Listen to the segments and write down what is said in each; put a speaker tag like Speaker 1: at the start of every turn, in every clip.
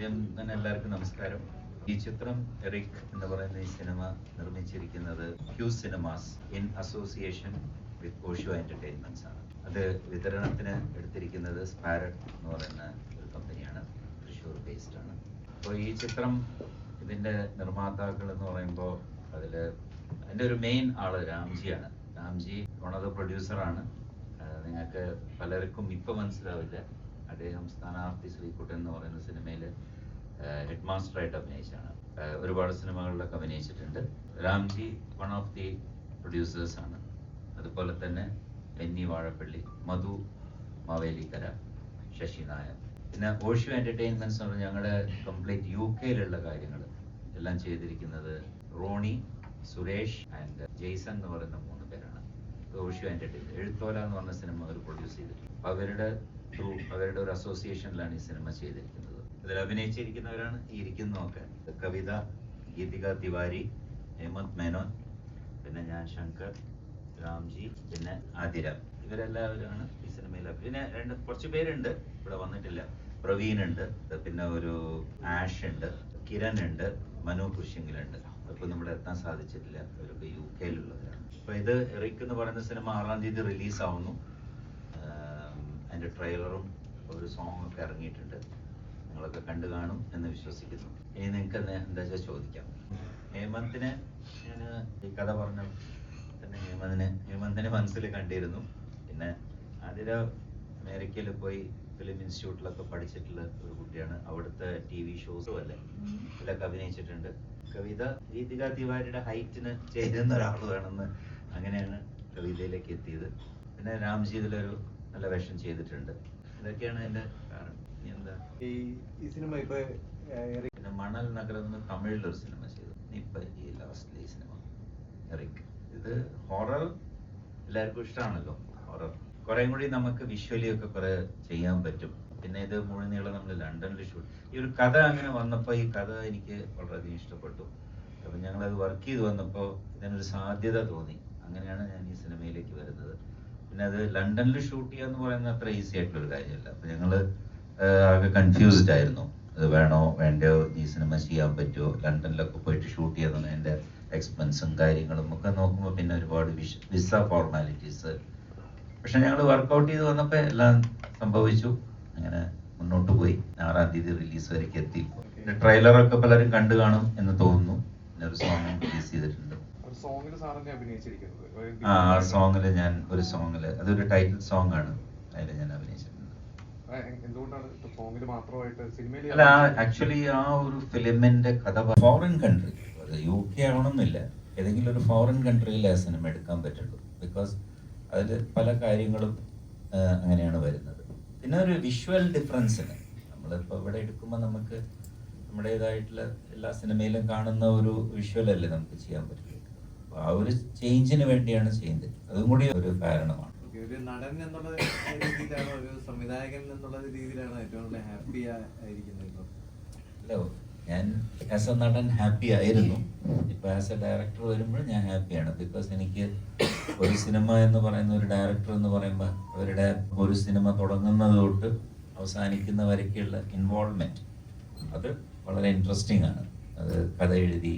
Speaker 1: എല്ലാവർക്കും നമസ്കാരം. ഈ ചിത്രം എറിക് എന്ന് പറയുന്ന ഈ സിനിമ നിർമ്മിച്ചിരിക്കുന്നത് Q cinemas in association with Osho entertainments ആണ്. അത് വിതരണത്തിന് എടുത്തിരിക്കുന്നത് സ്പാരറ്റ് എന്ന് പറയുന്ന ഒരു കമ്പനിയാണ്, തൃശ്ശൂർ ബേസ്ഡ് ആണ്. അപ്പോൾ ഈ ചിത്രം ഇതിൻ്റെ നിർമ്മാതാക്കൾ എന്ന് പറയുമ്പോൾ അതിൻ്റെ ഒരു മെയിൻ ആള് രാംജിയാണ്. രാംജി വൺ ഓഫ് ദ പ്രൊഡ്യൂസറാണ്. നിങ്ങൾക്ക് പലർക്കും ഇപ്പം മനസ്സിലാവില്ല, അദ്ദേഹം സ്ഥാനാർത്ഥി ശ്രീകുട്ടൻ എന്ന് പറയുന്ന സിനിമയിൽ ഹെഡ് മാസ്റ്ററായിട്ട് അഭിനയിച്ചാണ്. ഒരുപാട് സിനിമകളിലൊക്കെ അഭിനയിച്ചിട്ടുണ്ട്. Ramji one of the producers ആണ്. അതുപോലെ തന്നെ ബെന്നി വാഴപ്പള്ളി, മധു മാവേലിക്കര, ശശി നായർ, പിന്നെ ഓഷോ എന്റർടൈൻമെന്റ്സ് എന്ന് പറഞ്ഞാൽ ഞങ്ങളുടെ കംപ്ലീറ്റ് UK കാര്യങ്ങൾ എല്ലാം ചെയ്തിരിക്കുന്നത് റോണി, സുരേഷ് ആൻഡ് ജെയ്സൺ എന്ന് പറയുന്ന 3 പേരാണ്. ഓഷോ എന്റർടൈൻമെന്റ് എഴുത്തോല എന്ന് പറഞ്ഞ സിനിമ അവർ പ്രൊഡ്യൂസ് ചെയ്തിട്ടുണ്ട്. അവരുടെ ഒരു അസോസിയേഷനിലാണ് ഈ സിനിമ ചെയ്തിരിക്കുന്നത്. ഇതിൽ അഭിനയിച്ചിരിക്കുന്നവരാണ് ഈ ഇരിക്കുന്നതൊക്കെ: കവിത, ഗീതിക തിവാരി, ഹേമന്ത് മേനോൻ, പിന്നെ ഞാൻ ശങ്കർ, രാംജി, പിന്നെ ആതിര. ഇവരെല്ലാവരുമാണ് ഈ സിനിമയിൽ. പിന്നെ കുറച്ച് പേരുണ്ട് ഇവിടെ വന്നിട്ടില്ല. പ്രവീൺ ഉണ്ട്, പിന്നെ ഒരു ആഷ് ഉണ്ട്, കിരൺ ഉണ്ട്, മനു കുശിങ്കിലുണ്ട്. അപ്പൊ നമ്മുടെ എത്താൻ സാധിച്ചിട്ടില്ല, അവരൊക്കെ UK അപ്പൊ ഇത് എറിക് എന്ന് പറയുന്ന സിനിമ 6-ാം തീയതി റിലീസ് ആവുന്നു. അതിന്റെ ട്രെയിലറും ഒരു സോങ് ഒക്കെ ഇറങ്ങിയിട്ടുണ്ട്. നിങ്ങളൊക്കെ കണ്ടു കാണും എന്ന് വിശ്വസിക്കുന്നു. ഇനി നിങ്ങൾക്ക് എന്താ വെച്ചാൽ ചോദിക്കാം. ഹേമന്തിനെ ഞാൻ ഈ കഥ പറഞ്ഞ തന്നെ ഹേമന്തിനെ മനസ്സിൽ കണ്ടിരുന്നു. പിന്നെ അതിൽ അമേരിക്കയിൽ പോയി ഫിലിം ഇൻസ്റ്റിറ്റ്യൂട്ടിലൊക്കെ പഠിച്ചിട്ടുള്ള ഒരു കുട്ടിയാണ്. അവിടുത്തെ TV ഷോസും അല്ലേ ഇതിലൊക്കെ അഭിനയിച്ചിട്ടുണ്ട്. കവിത ഗീതിക തിവാരിയുടെ ഹൈറ്റിന് ചേരുന്ന ഒരാൾ വേണമെന്ന് അങ്ങനെയാണ് കവിതയിലേക്ക് എത്തിയത്. പിന്നെ രാംജി ഇതിലൊരു നല്ല വേഷം ചെയ്തിട്ടുണ്ട്. ഇതൊക്കെയാണ് അതിന്റെ കാരണം. എന്താ
Speaker 2: ഈ സിനിമ ഇപ്പൊ
Speaker 1: പിന്നെ മണൽ നഗരം എന്ന് തമിഴിലൊരു സിനിമ ചെയ്തു. ഇപ്പൊ ഈ ലാസ്റ്റിലെ ഈ സിനിമ എറിക്. ഇത് ഹൊറർ എല്ലാവർക്കും ഇഷ്ടമാണല്ലോ. ഹൊറർ കുറേ കൂടി നമുക്ക് വിഷ്വലി ഒക്കെ കുറെ ചെയ്യാൻ പറ്റും. പിന്നെ ഇത് മുഴുനീളം നമ്മൾ ലണ്ടനിൽ ഷൂട്ട്. ഈ ഒരു കഥ അങ്ങനെ വന്നപ്പോൾ ഈ കഥ എനിക്ക് വളരെയധികം ഇഷ്ടപ്പെട്ടു. അപ്പം ഞങ്ങളത് വർക്ക് ചെയ്ത് വന്നപ്പോൾ ഇതിനൊരു സാധ്യത തോന്നി. അങ്ങനെയാണ് ഞാൻ ഈ സിനിമയിലേക്ക് വരുന്നത്. പിന്നെ അത് ലണ്ടനിൽ ഷൂട്ട് ചെയ്യാന്ന് പറയുന്നത് അത്ര ഈസി ആയിട്ടുള്ളൊരു കാര്യമല്ല. അപ്പം ഞങ്ങൾ ആകെ കൺഫ്യൂസ്ഡ് ആയിരുന്നു. അത് വേണോ വേണ്ടയോ, ഈ സിനിമ ചെയ്യാൻ പറ്റുമോ, ലണ്ടനിലൊക്കെ പോയിട്ട് ഷൂട്ട് ചെയ്യാൻ അതിൻ്റെ എക്സ്പെൻസും കാര്യങ്ങളും ഒക്കെ നോക്കുമ്പോൾ പിന്നെ ഒരുപാട് വിസ ഫോർമാലിറ്റീസ്. പക്ഷെ ഞങ്ങൾ വർക്കൗട്ട് ചെയ്ത് വന്നപ്പോൾ എല്ലാം സംഭവിച്ചു. അങ്ങനെ മുന്നോട്ട് പോയി. 6-ാം തീയതി റിലീസ് വരേക്ക് എത്തി. ട്രെയിലറൊക്കെ പലരും കണ്ടു കാണും എന്ന് തോന്നുന്നു. പിന്നെ ഒരു സോങ് റിലീസ് ചെയ്തിട്ടുണ്ട്. ആ സോങ്ങില് ഞാൻ ഒരു സോങ്ങില്, അതൊരു ടൈറ്റിൽ സോങ് ആണ്, അതിൽ ഞാൻ അഭിനയിച്ചിട്ടുണ്ട്. അല്ല, ആക്ച്വലി ആ ഒരു ഫിലിമിന്റെ കഥ ഫോറിൻ കൺട്രി, UK ആവണമെന്നില്ല, ഏതെങ്കിലും ഒരു ഫോറിൻ കൺട്രിയിൽ ആ സിനിമ എടുക്കാൻ പറ്റുള്ളൂ. ബിക്കോസ് അതിൽ പല കാര്യങ്ങളും അങ്ങനെയാണ് വരുന്നത്. പിന്നെ ഒരു വിഷ്വൽ ഡിഫറൻസിന് നമ്മളിപ്പോൾ ഇവിടെ എടുക്കുമ്പോൾ നമുക്ക് നമ്മുടേതായിട്ടുള്ള എല്ലാ സിനിമയിലും കാണുന്ന ഒരു വിഷ്വൽ അല്ലേ നമുക്ക് ചെയ്യാൻ പറ്റുള്ളൂ. അപ്പോൾ ആ ഒരു ചേഞ്ചിന് വേണ്ടിയാണ് ചെയ്യുന്നത്. അതും കൂടി ഒരു കാരണമാണ്.
Speaker 2: ഒരു നടൻ എന്നുള്ള രീതിയിലാണോ, ഒരു സംവിധായകൻ എന്നുള്ള രീതിയിലാണോ ഏറ്റവും കൂടുതൽ ഹാപ്പി ആയിരിക്കുന്നത്?
Speaker 1: അല്ലോ, ഞാൻ ആസ് എ നടൻ ഹാപ്പി ആയിരുന്നു. ഇപ്പൊ ആസ് എ ഡയറക്ടർ വരുമ്പോൾ ഞാൻ ഹാപ്പിയാണ്. ബിക്കോസ് എനിക്ക് ഒരു സിനിമ എന്ന് പറയുന്ന, ഒരു ഡയറക്ടർ എന്ന് പറയുമ്പോൾ അവരുടെ ഒരു സിനിമ തുടങ്ങുന്നത് തൊട്ട് അവസാനിക്കുന്ന വരയ്ക്കുള്ള ഇൻവോൾവ്മെന്റ് അത് വളരെ ഇൻട്രസ്റ്റിംഗ് ആണ്. അത് കഥ എഴുതി,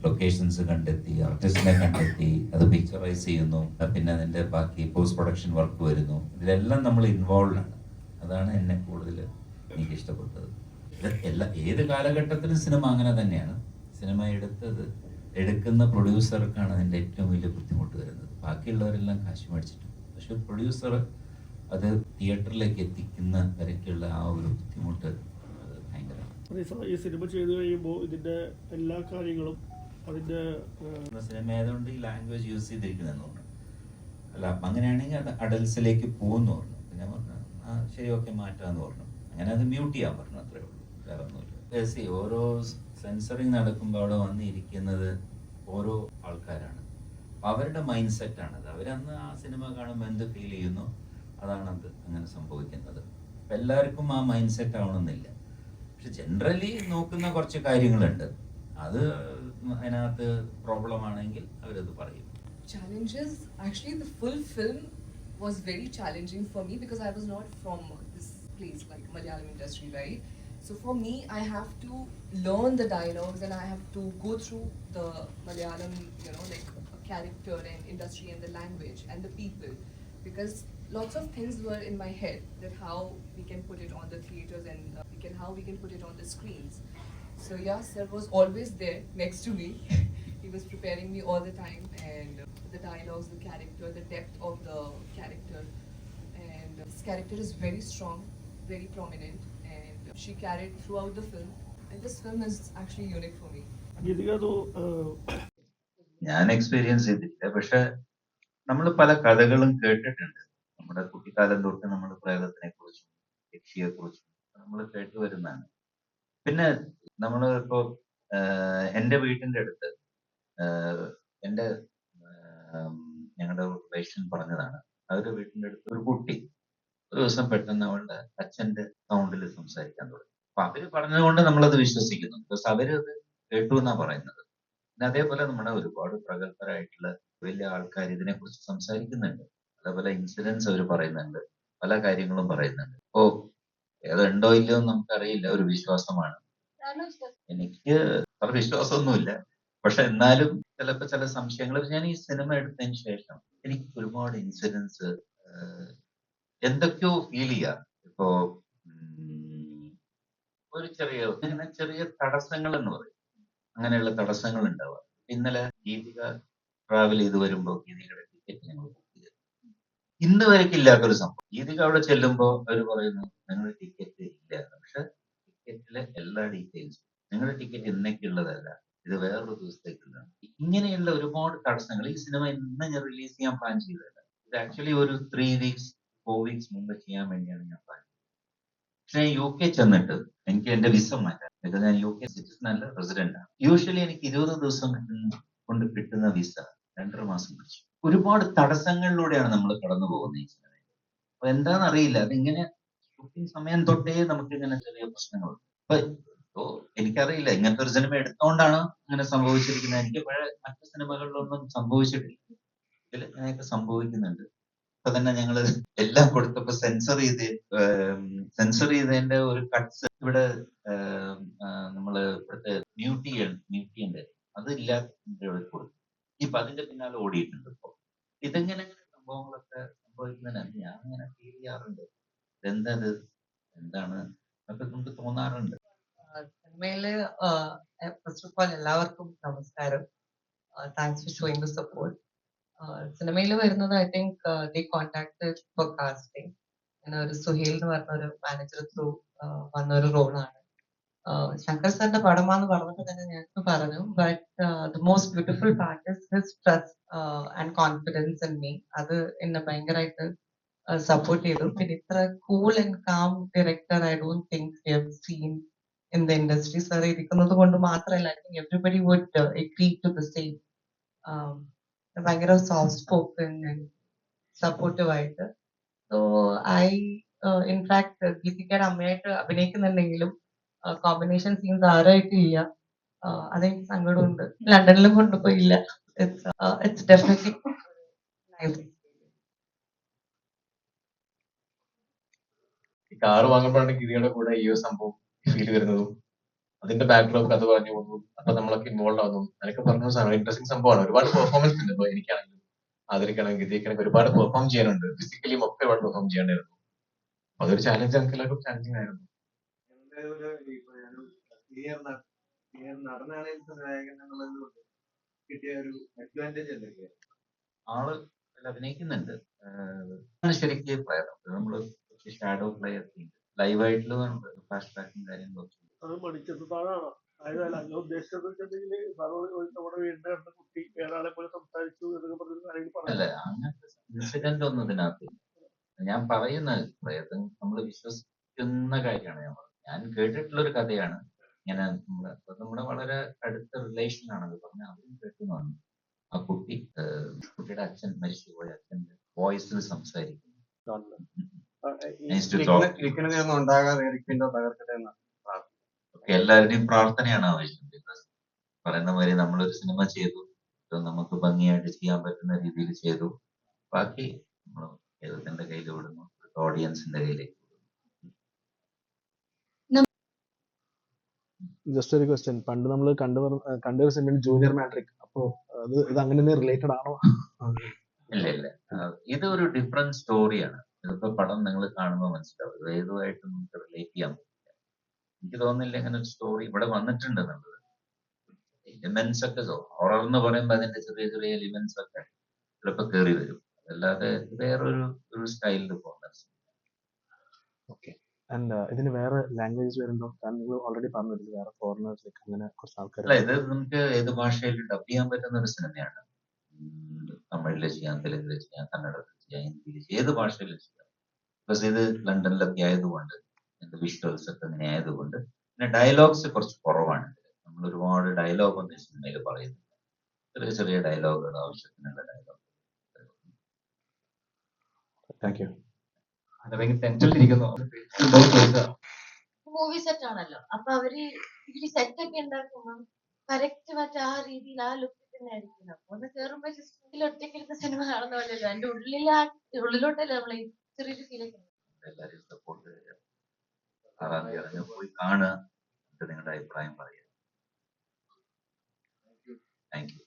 Speaker 1: ലൊക്കേഷൻസ് കണ്ടെത്തി, ആർട്ടിസ്റ്റിനെ കണ്ടെത്തി, അത് പിക്ചറൈസ് ചെയ്യുന്നു, പിന്നെ അതിൻ്റെ ബാക്കി പോസ്റ്റ് പ്രൊഡക്ഷൻ വർക്ക് വരുന്നു. ഇതിലെല്ലാം നമ്മൾ ഇൻവോൾവ് ആണ്. അതാണ് എന്നെ കൂടുതൽ എനിക്ക് ഇഷ്ടപ്പെട്ടത്. ഏത് കാലഘട്ടത്തിലും സിനിമ അങ്ങനെ തന്നെയാണ്. സിനിമ എടുക്കുന്ന പ്രൊഡ്യൂസർക്കാണ് അതിൻ്റെ ഏറ്റവും വലിയ ബുദ്ധിമുട്ട് വരുന്നത്. ബാക്കിയുള്ളവരെല്ലാം കാശ് മേടിച്ചിട്ട്, പക്ഷെ പ്രൊഡ്യൂസർ അത് തിയേറ്ററിലേക്ക് എത്തിക്കുന്ന വരയ്ക്കുള്ള ആ ഒരു ബുദ്ധിമുട്ട് അത് ഭയങ്കരമാണ്.
Speaker 3: ഈ സിനിമ ചെയ്തു കഴിയുമ്പോൾ ഇതിന്റെ എല്ലാ കാര്യങ്ങളും അതിന്റെ
Speaker 1: സിനിമ ആയതുകൊണ്ട് ഈ ലാംഗ്വേജ് യൂസ് ചെയ്തിരിക്കുന്നതെന്ന് പറഞ്ഞു. അല്ല, അങ്ങനെയാണെങ്കിൽ അത് അഡൽസിലേക്ക് പോകുന്നു പറഞ്ഞു. ഞാൻ പറഞ്ഞു ശരി, ഓക്കെ, മാറ്റാന്ന് പറഞ്ഞു. അങ്ങനെ അത് മ്യൂട്ട് ചെയ്യാൻ പറഞ്ഞു, അത്രേ ഉള്ളൂ, വേറെ ഒന്നുമില്ല. ഓരോ സെൻസറിങ് നടക്കുമ്പോൾ അവിടെ വന്നിരിക്കുന്നത് ഓരോ ആൾക്കാരാണ്. അവരുടെ മൈൻഡ് സെറ്റാണത്. അവരന്ന് ആ സിനിമ കാണുമ്പോൾ എന്ത് ഫീൽ ചെയ്യുന്നു അതാണത് അങ്ങനെ സംഭവിക്കുന്നത്. അപ്പം എല്ലാവർക്കും ആ മൈൻഡ് സെറ്റ് ആവണമെന്നില്ല. പക്ഷെ ജനറലി നോക്കുന്ന കുറച്ച് കാര്യങ്ങളുണ്ട്. അത് അതിനകത്ത് പ്രോബ്ലം ആണെങ്കിൽ അവരത് പറയും.
Speaker 4: Challenges, actually the full film was very challenging for me because I was not from this place like Malayalam industry, right? So for me, I have to learn the dialogues and I have to go through the Malayalam, like a character and industry and the language and the people, because lots of things were in my head that how we can put it on the theaters and how we can put it on the screens. So yeah, sir was always there next to me. He was preparing me all the time, and the dialogues, the character, the depth of the character, and this character is very strong, very prominent, and she carried throughout the film. And this film is actually unique for me.
Speaker 3: Geethika
Speaker 1: ഞാൻ experience ചെയ്തിട്ടില്ല, പക്ഷെ നമ്മൾ പല കഥകളും കേട്ടിട്ടുണ്ട്. നമ്മുടെ കുട്ടിക്കാലം തൊട്ട് നമ്മൾ പ്രേതത്തിനെ കുറിച്ചും യക്ഷിയെ കുറിച്ചും നമ്മൾ കേട്ടു വരുന്നതാണ്. പിന്നെ നമ്മൾ ഇപ്പോ എൻ്റെ വീട്ടിന്റെ അടുത്ത് എൻ്റെ ഞങ്ങളുടെ റിലേഷൻ പറഞ്ഞതാണ്, അവരുടെ വീട്ടിന്റെ അടുത്ത് ഒരു കുട്ടി ഒരു ദിവസം പെട്ടെന്ന് അവളുടെ അച്ഛന്റെ സൗണ്ടിൽ സംസാരിക്കാൻ തുടങ്ങി. അപ്പൊ അവര് പറഞ്ഞതുകൊണ്ട് നമ്മളത് വിശ്വസിക്കുന്നു, ബിക്കോസ് അവരത് കേട്ടു എന്നാ പറയുന്നത്. പിന്നെ അതേപോലെ നമ്മുടെ ഒരുപാട് പ്രഗത്ഭരായിട്ടുള്ള വലിയ ആൾക്കാർ ഇതിനെക്കുറിച്ച് സംസാരിക്കുന്നുണ്ട്. പല പല ഇൻസിഡൻസ് അവർ പറയുന്നുണ്ട്, പല കാര്യങ്ങളും പറയുന്നുണ്ട്. അപ്പോ ഏതുണ്ടോ ഇല്ലയോ എന്ന് നമുക്കറിയില്ല, ഒരു വിശ്വാസമാണ്. എനിക്ക് അത്ര വിശ്വാസമൊന്നുമില്ല, പക്ഷെ എന്നാലും ചിലപ്പോ ചില സംശയങ്ങൾ. ഞാൻ ഈ സിനിമ എടുത്തതിന് ശേഷം എനിക്ക് ഒരുപാട് ഇൻസിഡൻസ് എന്തൊക്കെയോ ഫീൽ ചെയ്യാം. ഇപ്പോ ഒരു ചെറിയ തടസ്സങ്ങൾ എന്ന് പറയും, അങ്ങനെയുള്ള തടസ്സങ്ങൾ ഉണ്ടാവുക. ഇന്നലെ ഗീതിക ട്രാവൽ ചെയ്ത് വരുമ്പോ ഗീതികയുടെ ടിക്കറ്റ് ഞങ്ങൾ ബുക്ക് ചെയ്തു. ഇന്ന് വരെയ്ക്ക് ഇല്ലാത്തൊരു സംഭവം. ഗീതിക അവിടെ ചെല്ലുമ്പോ അവർ പറയുന്നു നിങ്ങളുടെ ടിക്കറ്റ് ഇല്ല, പക്ഷെ ടിക്കറ്റിലെ എല്ലാ ഡീറ്റെയിൽസും നിങ്ങളുടെ ടിക്കറ്റ് ഇന്നേക്കുള്ളതല്ല, ഇത് വേറൊരു ദിവസത്തേക്കുള്ളതാണ്. ഇങ്ങനെയുള്ള ഒരുപാട് തടസ്സങ്ങൾ. ഈ സിനിമ ഇന്ന് ഞാൻ റിലീസ് ചെയ്യാൻ പ്ലാൻ ചെയ്തതല്ല, ഇത് ആക്ച്വലി ഒരു 3 വീക്സ് 4 വീക്സ് മുമ്പ് ചെയ്യാൻ വേണ്ടിയാണ് ഞാൻ പ്ലാൻ ചെയ്തത്. പക്ഷെ ഞാൻ UK ചെന്നിട്ട് എനിക്ക് എന്റെ വിസ മാറ്റാം, ഇത് ഞാൻ UK സിറ്റിസൺ അല്ല, റെസിഡന്റ് ആണ്. യൂഷ്വലി എനിക്ക് 20 ദിവസം കൊണ്ട് കിട്ടുന്ന വിസ 2.5 മാസം പിടിച്ചു. ഒരുപാട് തടസ്സങ്ങളിലൂടെയാണ് നമ്മൾ കടന്നു പോകുന്നത് ഈ സിനിമയിൽ. അപ്പൊ എന്താണെന്ന് അറിയില്ല, അതിങ്ങനെ ഷൂട്ടിംഗ് സമയം തൊട്ടേ നമുക്ക് ഇങ്ങനെ ചെറിയ പ്രശ്നങ്ങളുണ്ട്. അപ്പൊ എനിക്കറിയില്ല ഇങ്ങനത്തെ ഒരു സിനിമ എടുത്തോണ്ടാണ് അങ്ങനെ സംഭവിച്ചിരിക്കുന്നത്. എനിക്ക് മറ്റു സിനിമകളിലൊന്നും സംഭവിച്ചിട്ടില്ല, ഇതിൽ അങ്ങനെയൊക്കെ സംഭവിക്കുന്നുണ്ട്. ഇപ്പൊ തന്നെ ഞങ്ങള് എല്ലാം കൊടുത്തപ്പോ സെൻസർ ചെയ്തതിന്റെ ഒരു കട്ട്സ് ഇവിടെ നമ്മള് ഇവിടുത്തെ മ്യൂട്ടിയുണ്ട്, അത് ഇല്ലാത്ത കൊടുത്തു. ഇപ്പൊ അതിന്റെ പിന്നാലെ ഓടിയിട്ടുണ്ട്. ഇപ്പൊ ഇതെങ്ങനെ സംഭവങ്ങളൊക്കെ സംഭവിക്കുന്നതിന് ഞാൻ അങ്ങനെ ഫീൽ ചെയ്യാറുണ്ട്. ഇതെന്തത് എന്താണ് ഒക്കെ നമുക്ക് തോന്നാറുണ്ട്.
Speaker 5: സിനിമയില് ഫസ്റ്റ് ഓഫ് ഓൾ എല്ലാവർക്കും നമസ്കാരം. Thanks for showing the support. സിനിമയിൽ വരുന്നത് I think they contacted for casting. അങ്ങനെ ഒരു സുഹേൽ എന്ന് പറഞ്ഞ ഒരു മാനേജർ ത്രൂ വന്ന ഒരു റോളാണ്. ശങ്കർ സാറിന്റെ പടമാന്ന് പറഞ്ഞപ്പോ തന്നെ ഞാൻ പറഞ്ഞു, but the most beautiful part is his trust and confidence in me. അത് എന്നെ ഭയങ്കരമായിട്ട് സപ്പോർട്ട് ചെയ്തു. പിന്നെ ഇത്ര cool and calm director I don't think we have seen in the industry. Sir ഇരിക്കുന്നത് കൊണ്ട് മാത്രമല്ല, I think everybody would agree to the same. ഭയങ്കര സോഫ്റ്റ് സ്പോക്കൺ ആൻഡ് സപ്പോർട്ടീവ് ആയിട്ട്. സോ ഐ ഇൻഫാക്ട് ഗീതികയുടെ അമ്മയായിട്ട് അഭിനയിക്കുന്നുണ്ടെങ്കിലും കോമ്പിനേഷൻ സീൻസ് ആരായിട്ടില്ല. അതെനിക്ക് സങ്കടമുണ്ട്. ലണ്ടനിലും കൊണ്ടുപോയില്ല. It's definitely nice.
Speaker 6: കാറ് വാങ്ങുമ്പോഴാണ് ഗീതിയുടെ കൂടെ ഈ ഒരു സംഭവം ഫീൽ വരുന്നതും അതിന്റെ ബാക്ക്ഡ്രോപ്പ് കഥ പറഞ്ഞു പോകുന്നു. അപ്പൊ നമ്മളൊക്കെ ഇൻവോൾവ് ആകുന്നു. അതൊക്കെ പറഞ്ഞ ഇൻട്രസ്റ്റിംഗ് സംഭവമാണ്. ഒരുപാട് പെർഫോമൻസ് ഉണ്ട്. ഇപ്പൊ എനിക്കാണെങ്കിലും ആദരിക്കാണെങ്കിൽ ഗീതിക്കാണെങ്കിൽ ഒരുപാട് പെർഫോം ചെയ്യാനുണ്ട്. ഫിസിക്കലിയും ഒക്കെ ഒരുപാട് പെർഫോം ചെയ്യേണ്ടായിരുന്നു. അതൊരു ചാലഞ്ച്, നമുക്ക് എല്ലാവർക്കും ചാലഞ്ചിങ് ആയിരുന്നു.
Speaker 2: കിട്ടിയ ഒരു അഡ്വാൻറ്റേജ് എന്തൊക്കെയാണ്?
Speaker 1: ആള് അഭിനയിക്കുന്നുണ്ട്. ശരിക്കും നമ്മള് ഷാഡോ പ്ലേ ഒക്കെ ലൈവായിട്ടുള്ള ഫ്ലാഷ് ബാക്കും കാര്യങ്ങളും.
Speaker 3: അത് മണിച്ചിത്രത്താഴാണ്. അതായത് അങ്ങനെ ഉദ്ദേശിച്ചത് വെച്ചിട്ടുണ്ടെങ്കിൽ നമ്മുടെ വീടിന്റെ അടുത്ത കുട്ടി വേറെ ആളെ പോലെ സംസാരിച്ചു എന്നൊക്കെ പറഞ്ഞ
Speaker 1: അല്ല, അങ്ങനത്തെ ഇൻസിഡന്റ് ഒന്നും ഇതിനകത്ത് ഞാൻ പറയുന്ന പ്രയത്നം നമ്മൾ വിശ്വസിക്കുന്ന കാര്യമാണ്. ഞാൻ കേട്ടിട്ടുള്ള ഒരു കഥയാണ്. ഇങ്ങനെ നമ്മുടെ വളരെ അടുത്ത റിലേഷൻ ആണെന്ന് പറഞ്ഞ അവരും കേട്ടുന്നു. ആ കുട്ടിയുടെ അച്ഛൻ മരിച്ചുപോയ അച്ഛന്റെ വോയിസിൽ സംസാരിക്കുന്നു. എല്ലാവരുടെയും പ്രാർത്ഥനയാണ് ആവശ്യം. പറയുന്ന മാതിരി നമ്മളൊരു സിനിമ ചെയ്തു, നമുക്ക് ഭംഗിയായിട്ട് ചെയ്യാൻ പറ്റുന്ന രീതിയിൽ ചെയ്തു. ബാക്കി നമ്മൾ ദൈവത്തിന്റെ കയ്യിൽ വിടുന്നു, ഓഡിയൻസിന്റെ കയ്യിലേക്ക്.
Speaker 7: ജസ്റ്റ് ഒരു ക്വസ്റ്റ്യൻ, പണ്ട് നമ്മൾ കണ്ടൊരു സിനിമ ജൂനിയർ മാട്രിക്, അപ്പോ ഇത് അങ്ങനെ തന്നെ റിലേറ്റഡ് ആണോ?
Speaker 1: ഇല്ല ഇല്ല. ഇതൊരു ഡിഫറെന്റ് സ്റ്റോറിയാണ്. ഇതിപ്പോ പടം നിങ്ങൾ കാണുമ്പോൾ മനസ്സിലാവും. ഇത് ഏതുമായിട്ട് നമുക്ക് റിലേറ്റ് ചെയ്യാൻ പറ്റില്ല. എനിക്ക് തോന്നുന്നില്ല ഇങ്ങനെ ഒരു സ്റ്റോറി ഇവിടെ വന്നിട്ടുണ്ട് എന്നുള്ളത്. എലിമെന്റ്സ് ഒക്കെ ഹൊറർ എന്ന് പറയുമ്പോൾ അതിന്റെ ചെറിയ ചെറിയ എലിമെന്റ്സ് ഒക്കെ ചിലപ്പോൾ കയറി വരും. അതല്ലാതെ വേറൊരു സ്റ്റൈലിൽ പോകുന്ന
Speaker 7: ഓക്കെ. ആൻഡ് ഇതിന് വേറെ ലാംഗ്വേജസ് വരുന്നുണ്ടോ? കാരണം നിങ്ങൾ ഓൾറെഡി പറഞ്ഞില്ല വേറെ ഫോറിനേഴ്സ് അങ്ങനെ കുറച്ച് ആൾക്കാർ.
Speaker 1: അല്ല, ഇത് നമുക്ക് ഏത് ഭാഷയിൽ ഡബ് ചെയ്യാൻ പറ്റുന്ന ഒരു സിനിമയാണ്. തമിഴില് ചെയ്യാം, തെലുങ്കില് ചെയ്യാം, കന്നഡത്തിൽ ചെയ്യാം, ഹിന്ദിയിൽ ചെയ്യാം, ഏത് ഭാഷയിലും ചെയ്യാം. ബിക്കോസ് ഇത് ലണ്ടനിലൊക്കെ ആയതുകൊണ്ട് ഇതിന്റെ വിഷ്വൽസ് ഒക്കെ ഇങ്ങനെ ആയതുകൊണ്ട് പിന്നെ ഡയലോഗ്സ് കുറച്ച് കുറവാണ്. നമ്മൾ ഒരുപാട് ഡയലോഗ് ഒന്നും ഈ സിനിമയിൽ പറയുന്നില്ല. ചെറിയ ചെറിയ ഡയലോഗുകൾ, ആവശ്യത്തിനുള്ള ഡയലോഗ്.
Speaker 7: Thank you.
Speaker 6: ടെൻഷനിലിരിക്കുന്നു.
Speaker 8: മൂവി സെറ്റ് ആണല്ലോ, അപ്പൊ അവര് ഇതില് സെറ്റ് ഒക്കെ ഉണ്ടാക്കുമ്പോൾ കറക്റ്റ് മറ്റേ ആ രീതിയിൽ ആ ലുക്കിൽ തന്നെ ആയിരിക്കും. അപ്പൊ ഒന്ന് കേറുമ്പോ ജസ്റ്റ് ഒറ്റയ്ക്കെടുത്ത സിനിമ കാണുന്ന പോലെയല്ലോ, എന്റെ ഉള്ളിലോട്ടല്ലേ നമ്മളെ ചെറിയൊരു ഫീലൊക്കെ.
Speaker 1: എല്ലാവരെയും സപ്പോർട്ട് ചെയ്യുക. 6-ാം തീയതി ഇറങ്ങി പോയി കാണുക. നിങ്ങളുടെ അഭിപ്രായം പറയുക. Thank you.